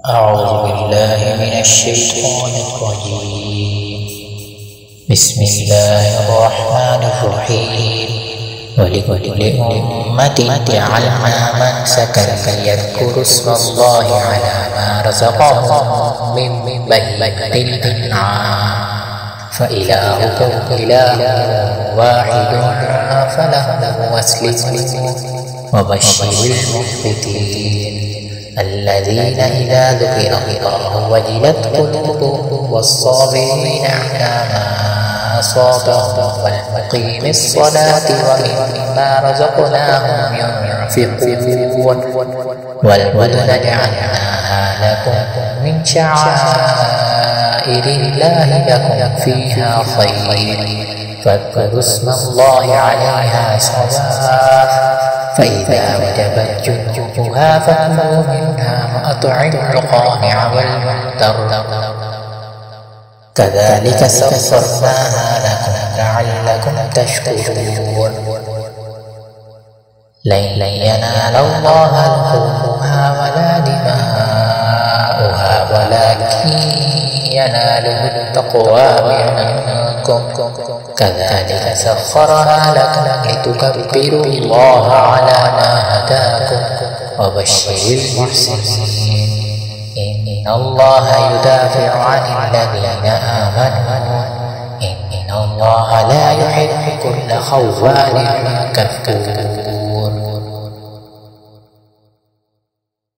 أعوذ بالله من الشيطان الرجيم. بسم الله الرحمن الرحيم. ولكل أمة جعلنا منسكا ليذكروا اسم الله على ما رزقهم من بهيمة الأنعام فإلهكم إله واحد فله أسلموا وبشر المخبتين الذين إذا ذكر الله وجلت قلوبهم والصابرين على ما أصابهم والمقيم الصلاة ومما رزقناهم ينفقون والبدن جعلناها لكم من شعائر الله لكم فيها خير فاذكروا اسم الله عليها صواف فإذا وجبت جنوبها فكلوا منها وأطعموا القانع والمعتر كذلك سخرناها لكم لعلكم تشكرون. لن ينال الله لحومها ولا دماؤها ولكن يناله التقوى منكم كذلك سخرها لكم لتكبروا الله على ما هداكم وبشر المحسنين. إن الله يدافع عن الذين آمنوا إن الله لا يحب كل خوان كفور.